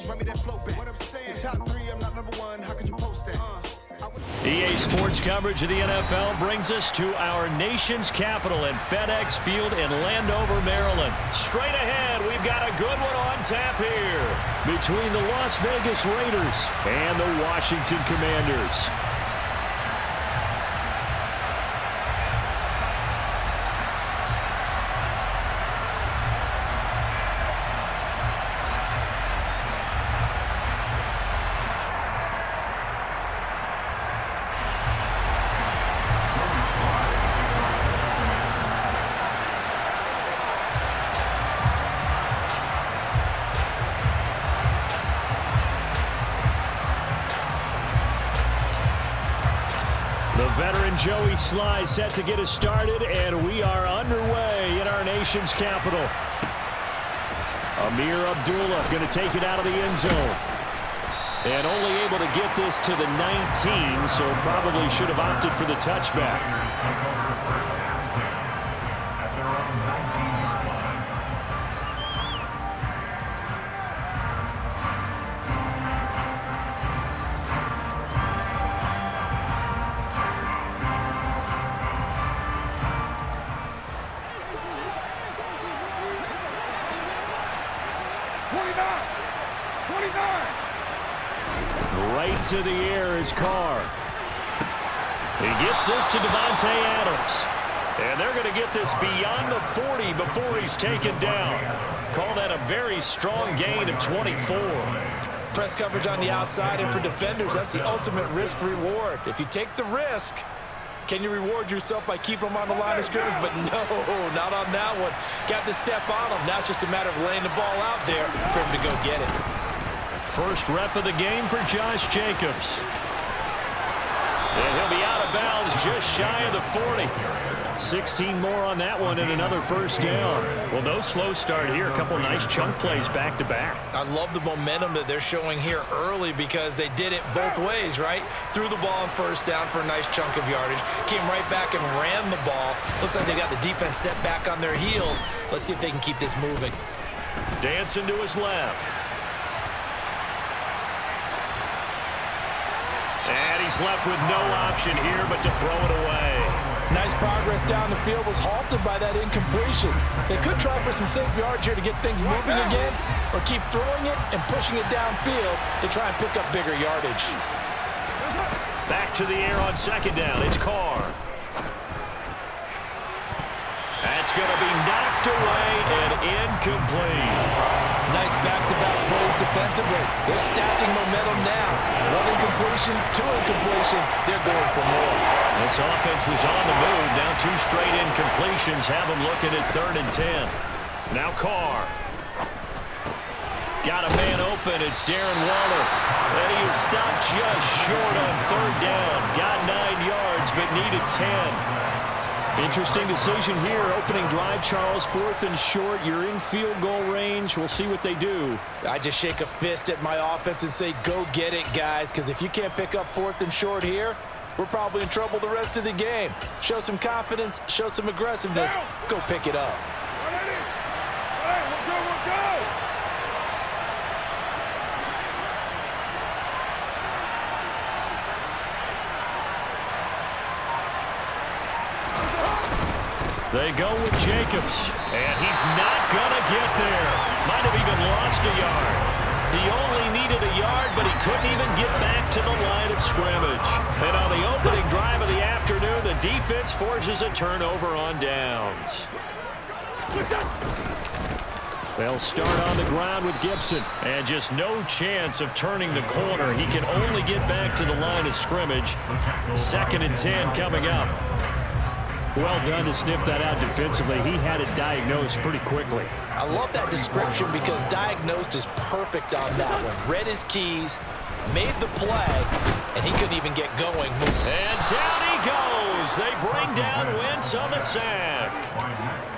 run me that flow back. What I'm saying, top 3, I'm not number 1. How could you post that? EA Sports coverage of the NFL brings us to our nation's capital at FedEx Field in Landover, Maryland. Straight ahead, we've got a good one on tap here between the Las Vegas Raiders and the Washington Commanders. The veteran Joey Sly set to get us started, and we are underway in our nation's capital. Amir Abdullah going to take it out of the end zone. And only able to get this to the 19, so probably should have opted for the touchback. Right to the air is Carr. He gets this to Devontae Adams. And they're going to get this beyond the 40 before he's taken down. Call that a very strong gain of 24. Press coverage on the outside, and for defenders, that's the ultimate risk-reward. If you take the risk, can you reward yourself by keeping them on the line of scrimmage? But no, not on that one. Got to step on them. Now it's just a matter of laying the ball out there for him to go get it. First rep of the game for Josh Jacobs. And he'll be out of bounds just shy of the 40. 16 more on that one and another first down. Well, no slow start here. A couple nice chunk plays back-to-back. I love the momentum that they're showing here early because they did it both ways, right? Threw the ball on first down for a nice chunk of yardage. Came right back and ran the ball. Looks like they got the defense set back on their heels. Let's see if they can keep this moving. Dancing to his left. And he's left with no option here but to throw it away. Nice progress down the field, was halted by that incompletion. They could try for some safe yards here to get things moving again, or keep throwing it and pushing it downfield to try and pick up bigger yardage. Back to the air on second down. It's Carr. That's going to be knocked away and incomplete. Nice back-to-back plays defensively. They're stacking momentum now. One incompletion, two incompletion. They're going for more. This offense was on the move. Now 2 straight incompletions have them looking at 3rd and 10. Now Carr. Got a man open. It's Darren Waller. And he is stopped just short on 3rd down. Got 9 yards, but needed 10. Interesting decision here. Opening drive, Charles. 4th and short. You're in field goal range. We'll see what they do. I just shake a fist at my offense and say, go get it, guys, because if you can't pick up 4th and short here, we're probably in trouble the rest of the game. Show some confidence, show some aggressiveness, go pick it up. They go with Jacobs, and he's not going to get there. Might have even lost a yard. He only needed a yard, but he couldn't even get back to the line of scrimmage. And on the opening drive of the afternoon, the defense forces a turnover on downs. They'll start on the ground with Gibson, and just no chance of turning the corner. He can only get back to the line of scrimmage. 2nd and 10 coming up. Well done to sniff that out defensively. He had it diagnosed pretty quickly. I love that description because diagnosed is perfect on that one. Read his keys, made the play, and he couldn't even get going. And down he goes. They bring down Wentz on the sack.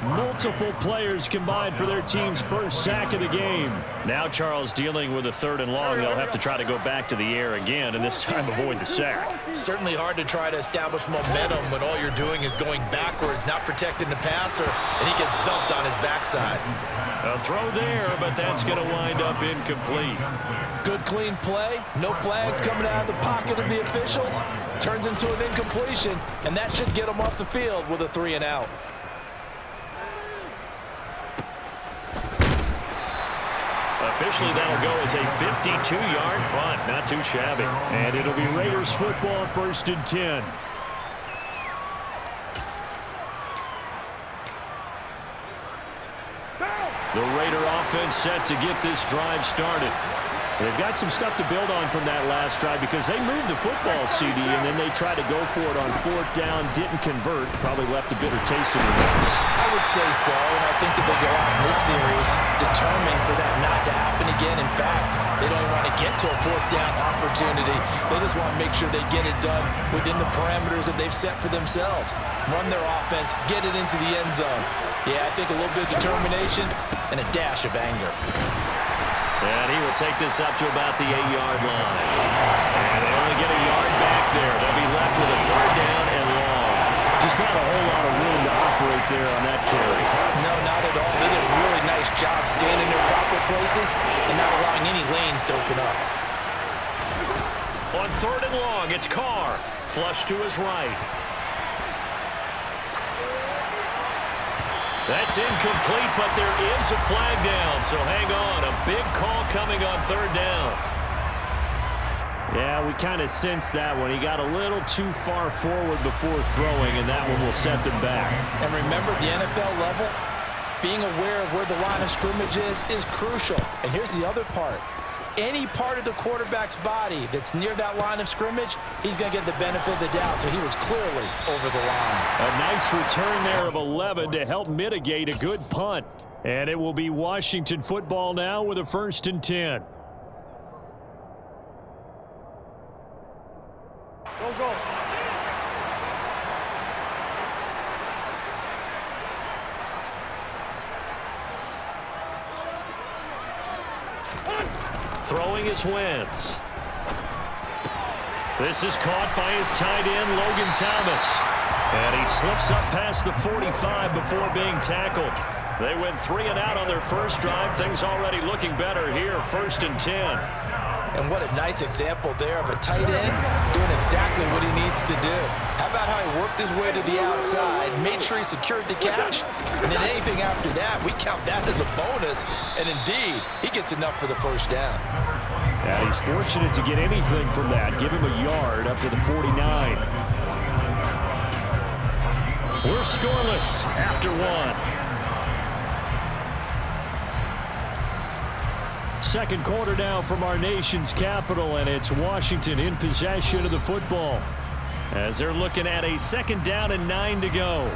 Multiple players combined for their team's first sack of the game. Now Charles dealing with a 3rd and long. They'll have to try to go back to the air again and this time avoid the sack. Certainly hard to try to establish momentum when all you're doing is going backwards, not protecting the passer, and he gets dumped on his backside. A throw there, but that's going to wind up incomplete. Good clean play. No flags coming out of the pocket of the officials. Turns into an incompletion, and that should get them off the field with a 3-and-out. Officially, that'll go as a 52-yard punt. Not too shabby. And it'll be Raiders football, 1st and 10. The Raider offense set to get this drive started. They've got some stuff to build on from that last drive because they moved the football, CD, and then they tried to go for it on 4th down, didn't convert, probably left a bitter taste in their mouths. I would say so, and I think that they go out in this series determined for that not to happen again. In fact, they don't want to get to a 4th down opportunity. They just want to make sure they get it done within the parameters that they've set for themselves. Run their offense, get it into the end zone. Yeah, I think a little bit of determination and a dash of anger. And he will take this up to about the 8-yard line. And they only get a yard back there. They'll be left with a 3rd down and long. Just not a whole lot of room to operate there on that carry. No, not at all. They did a really nice job staying in their proper places and not allowing any lanes to open up. On 3rd and long, it's Carr. Flush to his right. That's incomplete, but there is a flag down, so hang on. A big call coming on 3rd down. Yeah, we kind of sensed that one. He got a little too far forward before throwing, and that one will set them back. And remember, the NFL level, being aware of where the line of scrimmage is crucial. And here's the other part. Any part of the quarterback's body that's near that line of scrimmage, he's going to get the benefit of the doubt. So he was clearly over the line. A nice return there of 11 to help mitigate a good punt. And it will be Washington football now with a 1st and 10. Go, go. Throwing is Wentz. This is caught by his tight end, Logan Thomas. And he slips up past the 45 before being tackled. They went 3 and out on their first drive. Things already looking better here, 1st and 10. And what a nice example there of a tight end doing exactly what he needs to do. How about how he worked his way to the outside, made sure he secured the catch, and then anything after that, we count that as a bonus. And indeed, he gets enough for the 1st down. Yeah, he's fortunate to get anything from that. Give him a yard up to the 49. We're scoreless after 1. Second quarter now from our nation's capital, and it's Washington in possession of the football as they're looking at a 2nd down and 9 to go.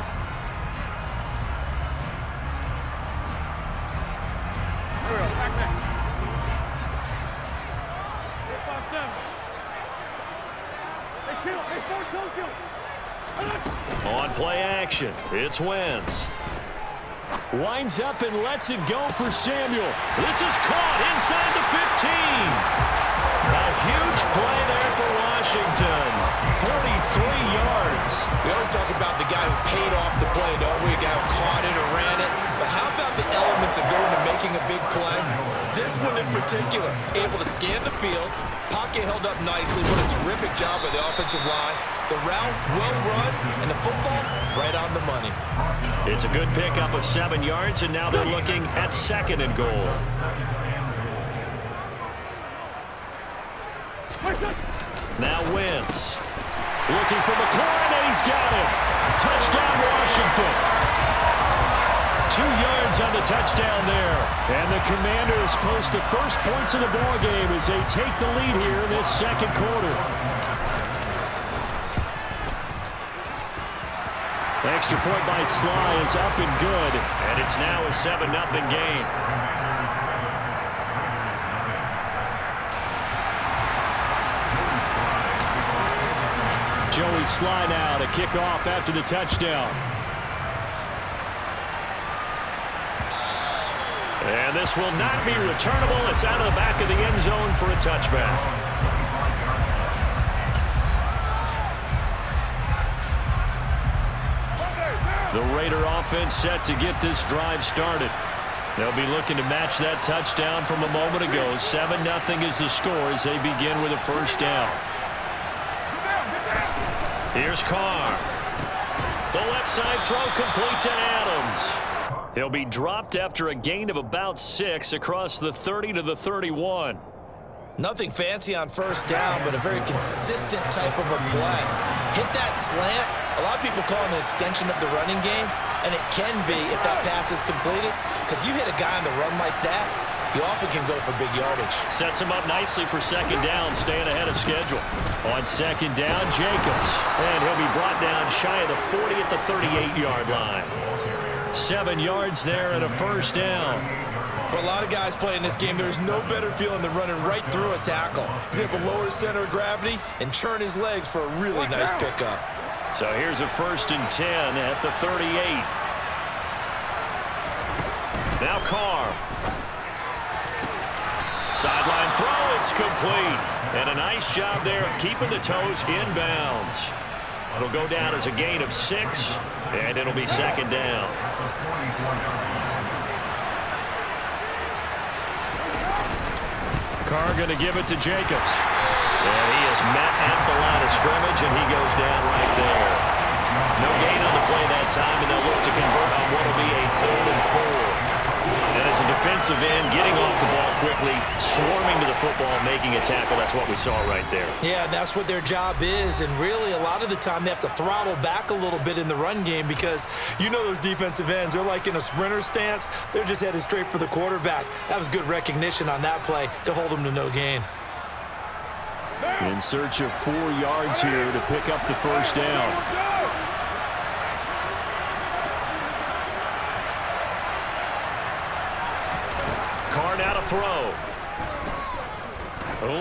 On play action, it's Wentz. Winds up and lets it go for Samuel. This is caught inside the 15. A huge play there for Washington. 43 yards. We always talk about the guy who paid off the play, don't we? A guy who caught it or ran it. But how about the elements that go into making a big play? This one in particular, able to scan the field. Pocket held up nicely. What a terrific job by the offensive line. The route, well run, and the football, right on the money. It's a good pickup of 7 yards, and now they're looking at 2nd and goal. Now Wentz. Looking for McLaurin, and he's got it. Touchdown, Washington. 2 yards on the touchdown there. And the Commanders post the first points of the ballgame as they take the lead here in this 2nd quarter. Extra point by Sly is up and good. And it's now a 7-0 game. Joey Sly now to kick off after the touchdown. And this will not be returnable. It's out of the back of the end zone for a touchback. The Raider offense set to get this drive started. They'll be looking to match that touchdown from a moment ago. 7-0 is the score as they begin with a first down. Here's Carr. The left side throw complete to Adams. He'll be dropped after a gain of about 6 across the 30 to the 31. Nothing fancy on first down, but a very consistent type of a play. Hit that slant. A lot of people call it an extension of the running game, and it can be if that pass is completed, because you hit a guy on the run like that, you often can go for big yardage. Sets him up nicely for second down, staying ahead of schedule. On second down, Jacobs. And he'll be brought down shy of the 40 at the 38-yard line. 7 yards there and a first down. For a lot of guys playing this game, there's no better feeling than running right through a tackle. He's able to lower his center of gravity and churn his legs for a really nice pickup. So here's a 1st and 10 at the 38. Now Carr. Sideline throw, it's complete. And a nice job there of keeping the toes inbounds. It'll go down as a gain of 6, and it'll be second down. Carr going to give it to Jacobs. And he is met at the line of scrimmage, and he goes down right there. No gain on the play that time, and they'll look to convert on what will be a 3rd and 4. And as a defensive end, getting off the ball quickly, swarming to the football, making a tackle, that's what we saw right there. Yeah, that's what their job is, and really a lot of the time they have to throttle back a little bit in the run game because you know those defensive ends, they're like in a sprinter stance. They're just headed straight for the quarterback. That was good recognition on that play to hold them to no gain. In search of 4 yards here to pick up the first down. Carr now to throw.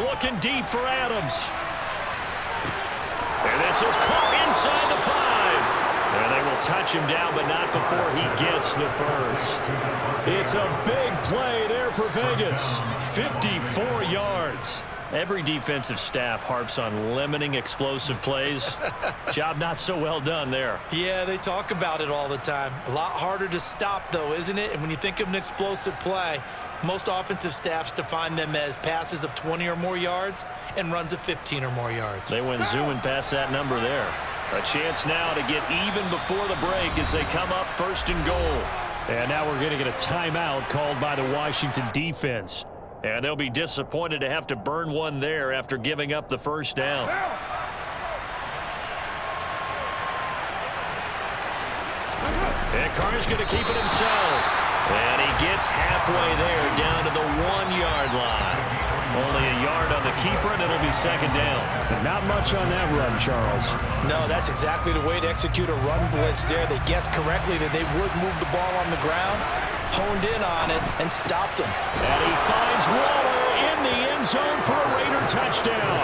Looking deep for Adams. And this is caught inside the 5. And they will touch him down, but not before he gets the first. It's a big play there for Vegas. 54 yards. Every defensive staff harps on limiting explosive plays. Job not so well done there. Yeah, they talk about it all the time. A lot harder to stop, though, isn't it? And when you think of an explosive play, most offensive staffs define them as passes of 20 or more yards and runs of 15 or more yards. They went zooming past that number there. A chance now to get even before the break as they come up 1st and goal. And now we're going to get a timeout called by the Washington defense. And they'll be disappointed to have to burn one there after giving up the first down. And Carr's going to keep it himself. And he gets halfway there down to the 1-yard line. Only a yard on the keeper, and it'll be second down. Not much on that run, Charles. No, that's exactly the way to execute a run blitz there. They guessed correctly that they would move the ball on the ground, honed in on it, and stopped him. And he finds Waller in the end zone for a Raider touchdown.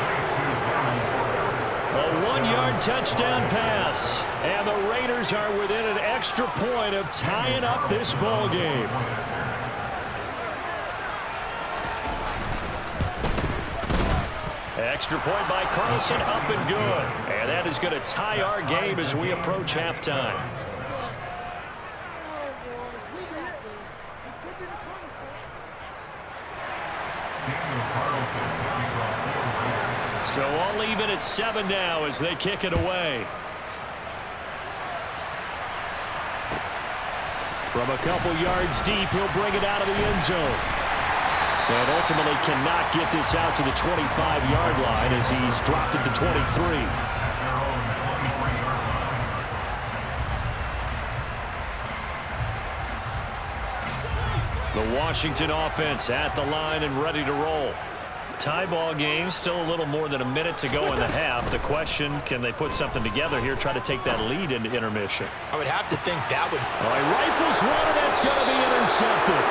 A 1-yard touchdown pass. And the Raiders are within an extra point of tying up this ball game. Extra point by Carlson, up and good. And that is going to tie our game as we approach halftime. So all even at 7 now as they kick it away. From a couple yards deep, he'll bring it out of the end zone. And ultimately cannot get this out to the 25-yard line as he's dropped it to 23. The Washington offense at the line and ready to roll. Tie ball game, still a little more than a minute to go in the half. The question, can they put something together here, try to take that lead into intermission? I would have to think that would... All right, rifles one, and that's going to be intercepted.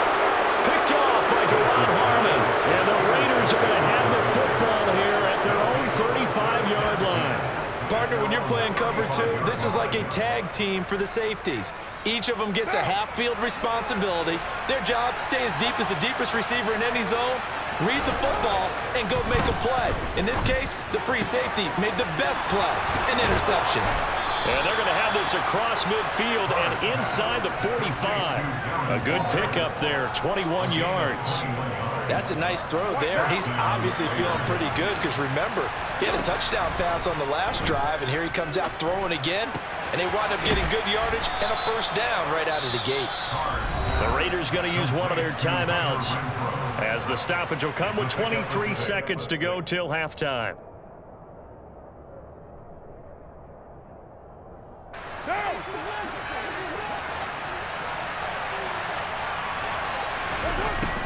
Picked off by Duron Harmon. And the Raiders are going to have the football here at their own 35-yard line. Partner, when you're playing cover 2, this is like a tag team for the safeties. Each of them gets a half-field responsibility. Their job, stay as deep as the deepest receiver in any zone, read the football, and go make a play. In this case, the free safety made the best play, an interception. And they're going to have this across midfield and inside the 45. A good pickup there, 21 yards. That's a nice throw there. He's obviously feeling pretty good because, remember, he had a touchdown pass on the last drive, and here he comes out throwing again, and they wind up getting good yardage and a first down right out of the gate. The Raiders going to use one of their timeouts as the stoppage will come with 23 seconds to go till halftime.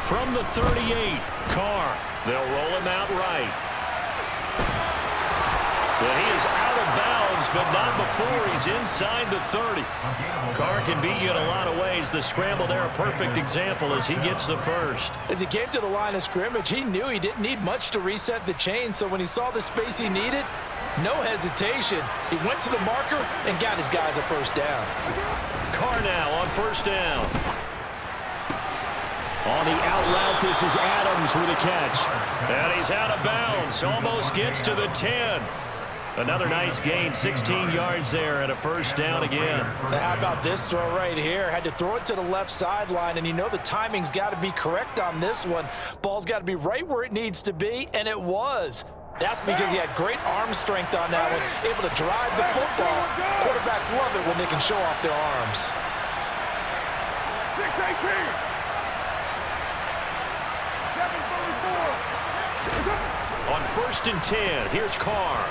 From the 38, Carr. They'll roll him out right. Well, he is out of bounds, but not before he's inside the 30. Carr can beat you in a lot of ways. The scramble there, a perfect example as he gets the first. As he came to the line of scrimmage, he knew he didn't need much to reset the chain, so when he saw the space he needed, no hesitation. He went to the marker and got his guys a first down. Carr now on first down. On the out route, this is Adams with a catch. And he's out of bounds. Almost gets to the 10. Another nice gain, 16 yards there and a first down again. Now how about this throw right here? Had to throw it to the left sideline, and you know the timing's got to be correct on this one. Ball's got to be right where it needs to be, and it was. That's because he had great arm strength on that one, able to drive the football. Quarterbacks love it when they can show off their arms. 6-18. On first and 10, here's Carr.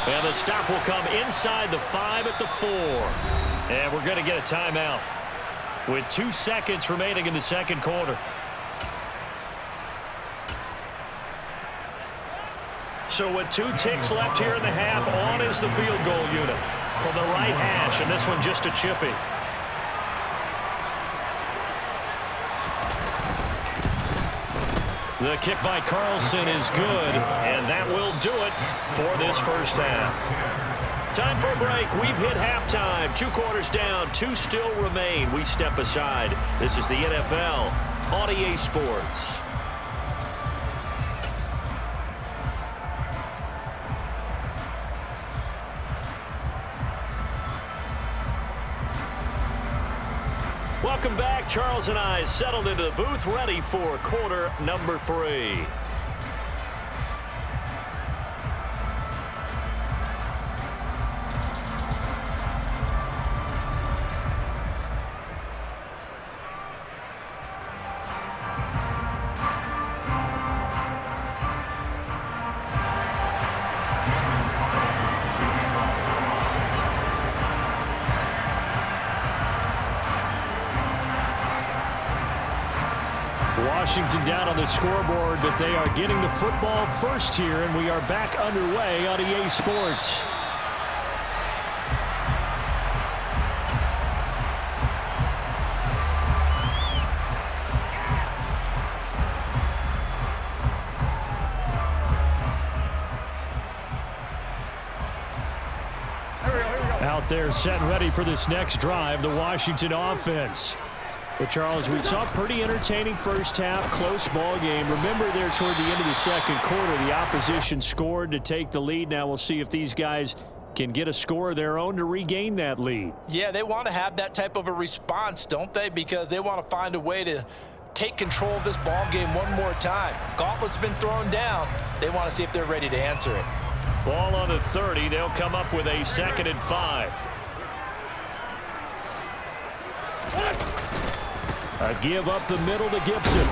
And the stop will come inside the 5 at the 4. And we're going to get a timeout with 2 seconds remaining in the second quarter. So with 2 ticks left here in the half, on is the field goal unit from the right hash, and this one just a chippy. The kick by Carlson is good, and that will do it for this first half. Time for a break. We've hit halftime. 2 quarters down, 2 still remain. We step aside. This is the NFL on EA Sports. Welcome back. Charles and I settled into the booth, ready for quarter number 3. Washington down on the scoreboard, but they are getting the football first here, and we are back underway on EA Sports. Out there set and ready for this next drive, the Washington offense. But, Charles, we saw a pretty entertaining first half, close ball game. Remember there toward the end of the second quarter, the opposition scored to take the lead. Now we'll see if these guys can get a score of their own to regain that lead. Yeah, they want to have that type of a response, don't they? Because they want to find a way to take control of this ball game one more time. Gauntlet's been thrown down. They want to see if they're ready to answer it. Ball on the 30. They'll come up with a 2nd and 5. A give up the middle to Gibson.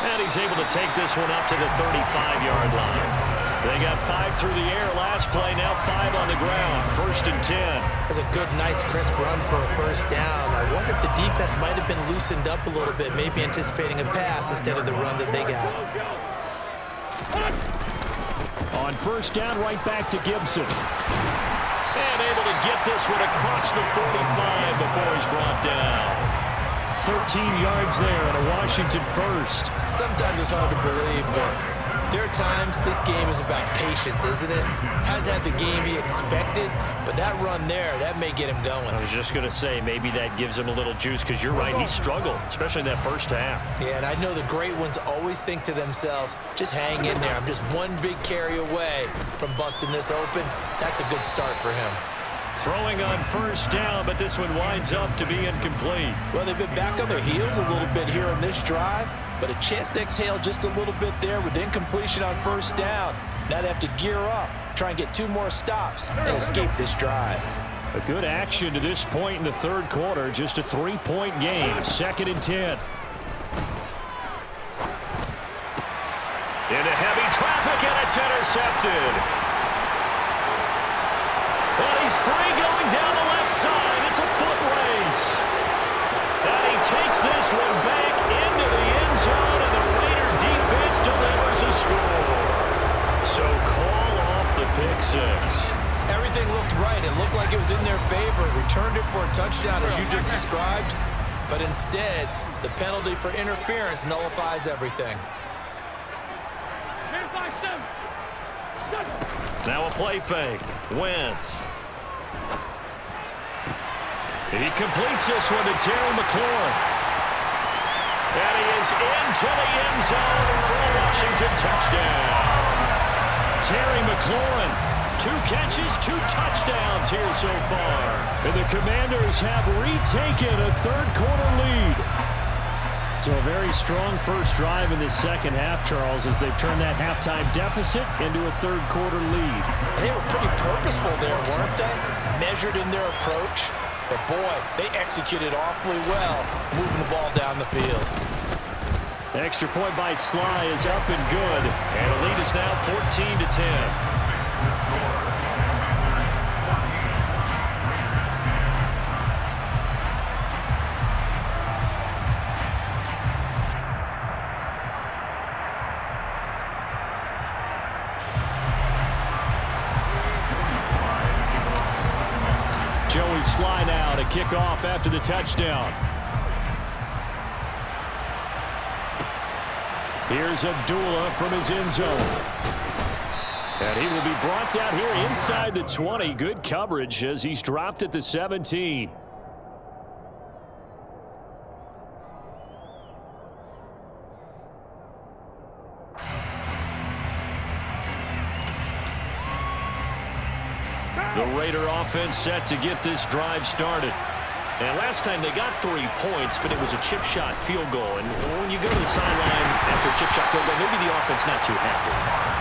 And he's able to take this one up to the 35-yard line. They got 5 through the air last play, now 5 on the ground. 1st and 10. That's a good, nice, crisp run for a first down. I wonder if the defense might have been loosened up a little bit, maybe anticipating a pass instead of the run that they got. On first down, right back to Gibson. And able to get this one across the 45 before he's brought down. 13 yards there and a Washington first. Sometimes it's hard to believe, but There are times this game is about patience, isn't it? Hasn't had the game he expected, but that run there, that may get him going. I was just going to say, maybe that gives him a little juice, because you're right, he struggled, especially in that first half. Yeah, and I know the great ones always think to themselves, just hang in there. I'm just one big carry away from busting this open. That's a good start for him. Throwing on first down, but this one winds up to be incomplete. Well, they've been back on their heels a little bit here on this drive, but a chance to exhale just a little bit there with incompletion on first down. Now they have to gear up, try and get 2 more stops, and escape this drive. A good action to this point in the third quarter. Just a 3-point game. 2nd and 10. Into heavy traffic, and it's intercepted. And he's free going down the left side. It's a foot race. And he takes this one back into the end zone, and the Raider defense delivers a score. So call off the pick six. Everything looked right. It looked like it was in their favor. Returned it for a touchdown, as you just described. But instead, the penalty for interference nullifies everything. Now a play fake. Wentz. He completes this one to Terry McLaurin. And he is into the end zone for a Washington touchdown. Terry McLaurin, 2 catches, 2 touchdowns here so far. And the Commanders have retaken a third-quarter lead. So a very strong first drive in this second half, Charles, as they've turned that halftime deficit into a third-quarter lead. And they were pretty purposeful there, weren't they? Measured in their approach. But, boy, they executed awfully well, moving the ball down the field. The extra point by Sly is up and good. And the lead is now 14-10. Joey Sly now to kick off after the touchdown. Here's Abdullah from his end zone. And he will be brought down here inside the 20. Good coverage as he's dropped at the 17. The Raider offense set to get this drive started. And last time they got 3 points, but it was a chip shot field goal. And when you go to the sideline after a chip shot field goal, maybe the offense not too happy.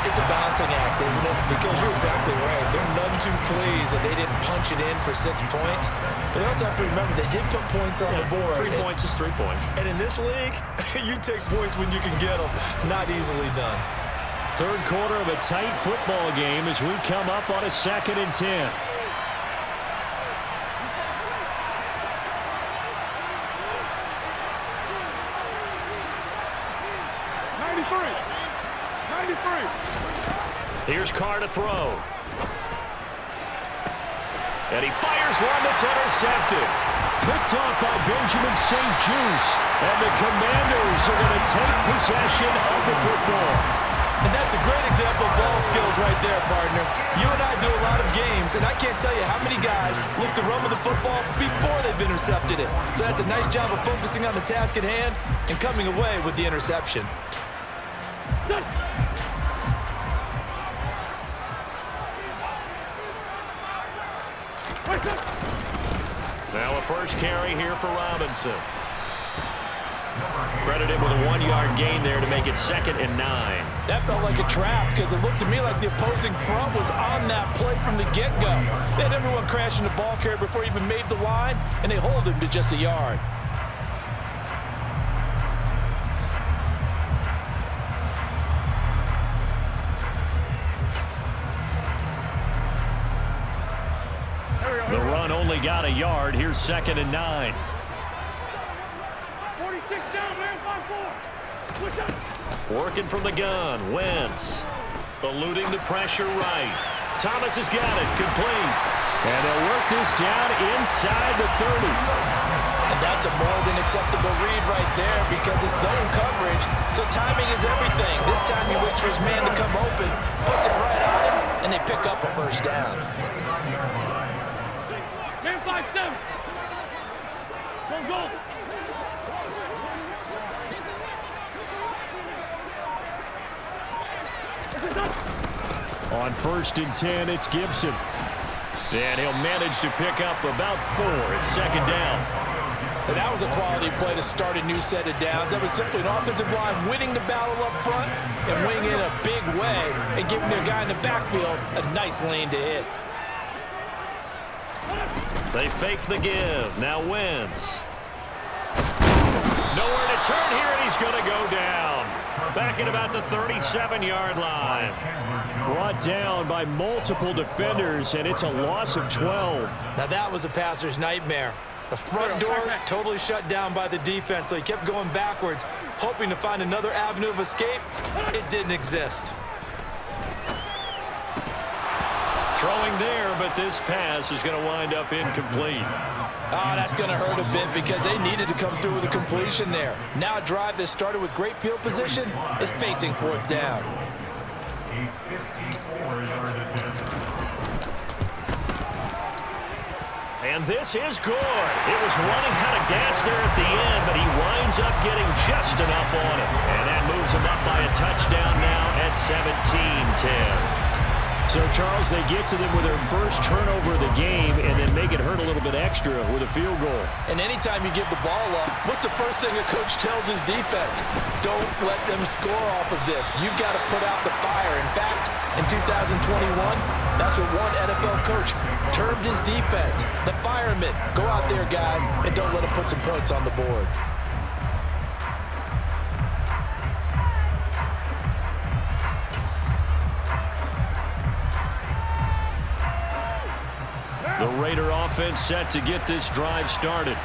It's a balancing act, isn't it? Because you're exactly right. They're none too pleased that they didn't punch it in for 6 points. But they also have to remember they did put points on the board. 3 points is 3 points. And in this league, you take points when you can get them. Not easily done. Third quarter of a tight football game as we come up on a 2nd and 10. Here's Carr to throw. And he fires one that's intercepted. Picked off by Benjamin St-Juste. And the Commanders are going to take possession of the football. And that's a great example of ball skills right there, partner. You and I do a lot of games, and I can't tell you how many guys look to run with the football before they've intercepted it. So that's a nice job of focusing on the task at hand and coming away with the interception. Now a first carry here for Robinson. Credited with a 1-yard gain there to make it 2nd and 9. That felt like a trap because it looked to me like the opposing front was on that play from the get-go. They had everyone crashing the ball carrier before he even made the line, and they hold him to just a yard. The run only got a yard. Here's 2nd and 9. 46 down, man, 5-4. Working from the gun. Wentz eluding the pressure right. Thomas has got it. Complete. And they'll work this down inside the 30. And that That's a more than acceptable read right there because it's zone coverage, so timing is everything. This time he waits for his man to come open, puts it right on him, and they pick up a first down. 10-5-7. Go. On 1st and 10, it's Gibson. And he'll manage to pick up about 4. It's 2nd down. And that was a quality play to start a new set of downs. That was simply an offensive line winning the battle up front and winning in a big way and giving their guy in the backfield a nice lane to hit. They fake the give. Now Wentz. Nowhere to turn here, and he's going to go down. Back at about the 37-yard line. Brought down by multiple defenders, and it's a loss of 12. Now that was a passer's nightmare. The front door totally shut down by the defense, so he kept going backwards, hoping to find another avenue of escape. It didn't exist. Throwing there, but this pass is going to wind up incomplete. Oh, that's going to hurt a bit because they needed to come through with a completion there. Now a drive that started with great field position is facing 4th down. And this is good. It was running out of gas there at the end, but he winds up getting just enough on it. And that moves him up by a touchdown now at 17-10. So, Charles, they get to them with their first turnover of the game and then make it hurt a little bit extra with a field goal. And anytime you give the ball up, what's the first thing a coach tells his defense? Don't let them score off of this. You've got to put out the fire. In fact, in 2021, that's what one NFL coach termed his defense. The firemen. Go out there, guys, and don't let them put some points on the board. The Raider offense set to get this drive started.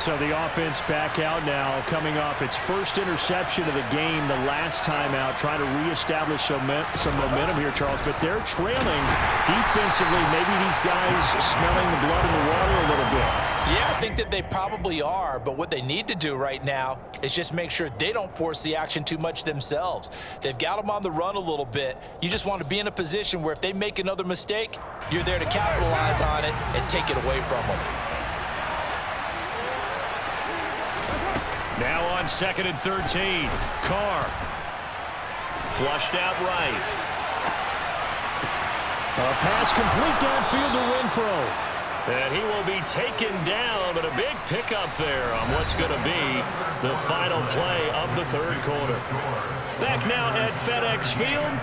So the offense back out now, coming off its first interception of the game the last time out, trying to reestablish some momentum here, Charles. But they're trailing defensively. Maybe these guys smelling the blood in the water a little bit. Yeah, I think that they probably are, but what they need to do right now is just make sure they don't force the action too much themselves. They've got them on the run a little bit. You just want to be in a position where if they make another mistake, you're there to capitalize on it and take it away from them. Now on 2nd and 13. Carr. Flushed out right. A pass complete downfield to Renfro. And he will be taken down, but a big pickup there on what's going to be the final play of the 3rd quarter. Back now at FedEx Field.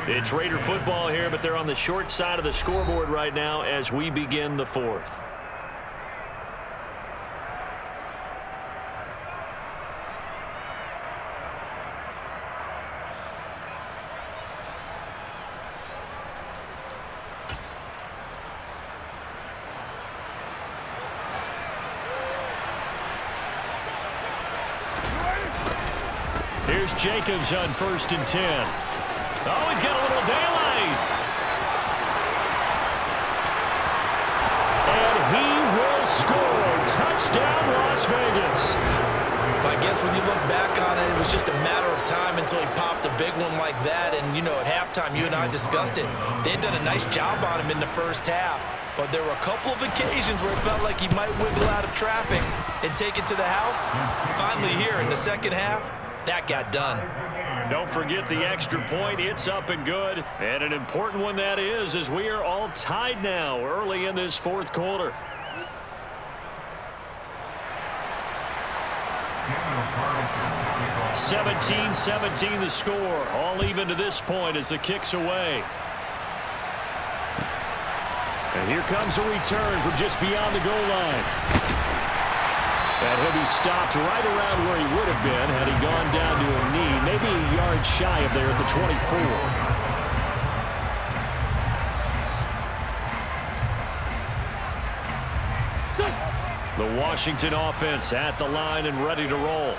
It's Raider football here, but they're on the short side of the scoreboard right now as we begin the 4th. Here's Jacobs on 1st and 10. Oh, he's got a little daylight. And he will score. Touchdown, Las Vegas. I guess when you look back on it, it was just a matter of time until he popped a big one like that. And, you know, at halftime, you and I discussed it. They had done a nice job on him in the first half. But there were a couple of occasions where it felt like he might wiggle out of traffic and take it to the house. Finally here in the second half, that got done. Don't forget the extra point. It's up and good. And an important one that is, as we are all tied now early in this 4th quarter. (17-17) the score. All even to this point as the kick's away. And here comes a return from just beyond the goal line. And he'll be stopped right around where he would have been had he gone down to a knee, maybe a yard shy of there at the 24. The Washington offense at the line and ready to roll.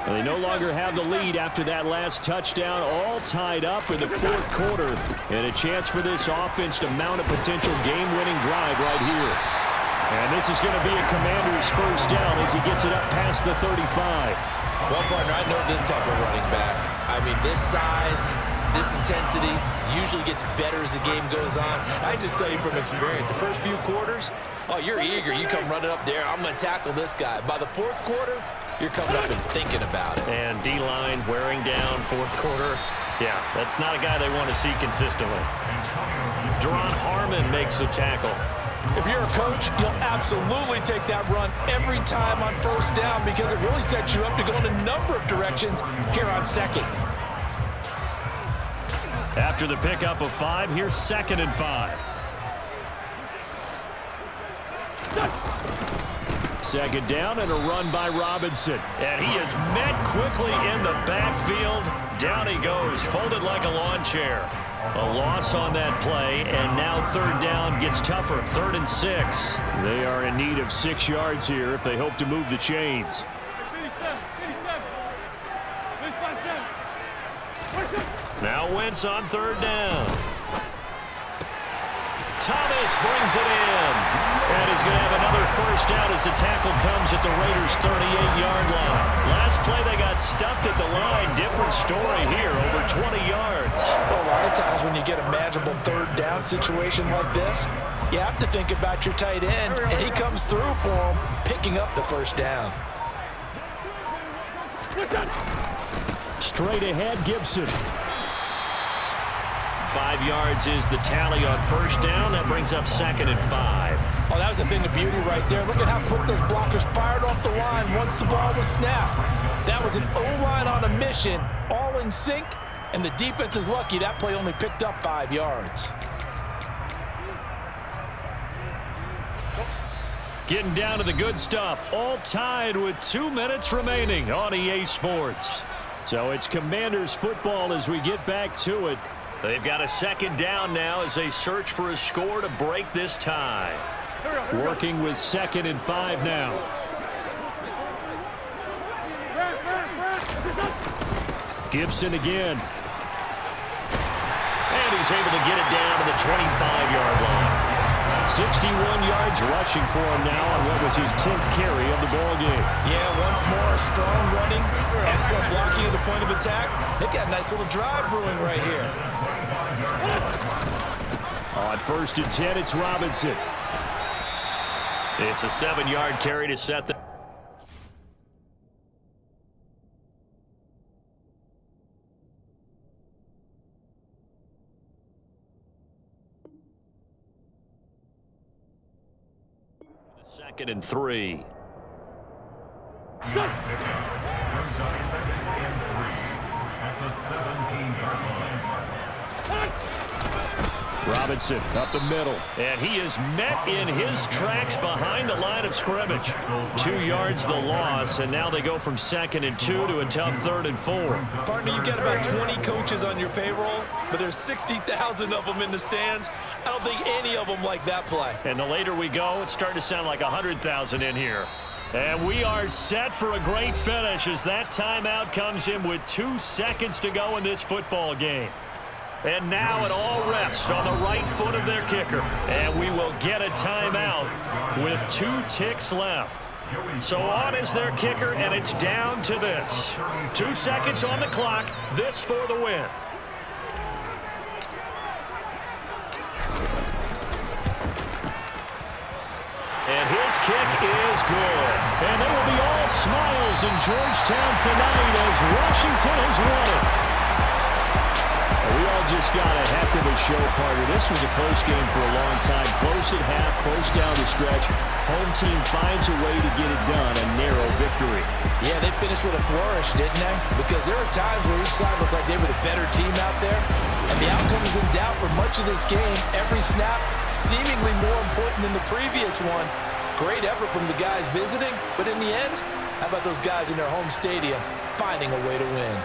And they no longer have the lead after that last touchdown, all tied up in the 4th quarter. And a chance for this offense to mount a potential game-winning drive right here. And this is going to be a Commander's first down as he gets it up past the 35. Well, partner, I know this type of running back. I mean, this size, this intensity usually gets better as the game goes on. I just tell you from experience, the first few quarters, oh, you're eager. You come running up there, I'm going to tackle this guy. By the fourth quarter, you're coming up and thinking about it. And D-line wearing down fourth quarter. Yeah, that's not a guy they want to see consistently. Deron Harmon makes the tackle. If you're a coach, you'll absolutely take that run every time on first down because it really sets you up to go in a number of directions here on second. After the pickup of 5, here's 2nd and 5. Second down and a run by Robinson. And he is met quickly in the backfield. Down he goes, folded like a lawn chair. A loss on that play, and now third down gets tougher. 3rd and 6. They are in need of 6 yards here if they hope to move the chains. Now Wentz on third down. Thomas brings it in. And he's going to have another first down as the tackle comes at the Raiders' 38-yard line. Last play they got stuffed at the line. Different story here, over 20 yards. Well, a lot of times when you get a manageable third down situation like this, you have to think about your tight end, and he comes through for him, picking up the first down. Straight ahead, Gibson. 5 yards is the tally on first down. That brings up 2nd and 5. Oh, that was a thing of beauty right there. Look at how quick those blockers fired off the line once the ball was snapped. That was an O-line on a mission, all in sync, and the defense is lucky that play only picked up 5 yards. Getting down to the good stuff. All tied with 2 minutes remaining on EA Sports. So it's Commanders football as we get back to it. They've got a second down now as they search for a score to break this tie. Working with 2nd and 5 now. Gibson again. And he's able to get it down to the 25-yard line. 61 yards rushing for him now on what was his 10th carry of the ball game. Yeah, once more, strong running, excellent blocking at the point of attack. They've got a nice little drive brewing right here. On 1st and 10, it's Robinson. It's a 7-yard carry to set the... Second and 3. Robinson up the middle. And he is met in his tracks behind the line of scrimmage. 2 yards the loss, and now they go from 2nd and 2 to a tough 3rd and 4. Partner, you've got about 20 coaches on your payroll, but there's 60,000 of them in the stands. I don't think any of them like that play. And the later we go, it's starting to sound like 100,000 in here. And we are set for a great finish as that timeout comes in with 2 seconds to go in this football game. And now it all rests on the right foot of their kicker. And we will get a timeout with 2 ticks left. So on is their kicker, and it's down to this. 2 seconds on the clock, this for the win. And his kick is good. And they will be all smiles in Georgetown tonight as Washington has won it. We all just got a heck of a show, partner. This was a close game for a long time. Close at half, close down the stretch. Home team finds a way to get it done, a narrow victory. Yeah, they finished with a flourish, didn't they? Because there were times where each side looked like they were the better team out there. And the outcome was in doubt for much of this game. Every snap seemingly more important than the previous one. Great effort from the guys visiting, but in the end, how about those guys in their home stadium finding a way to win?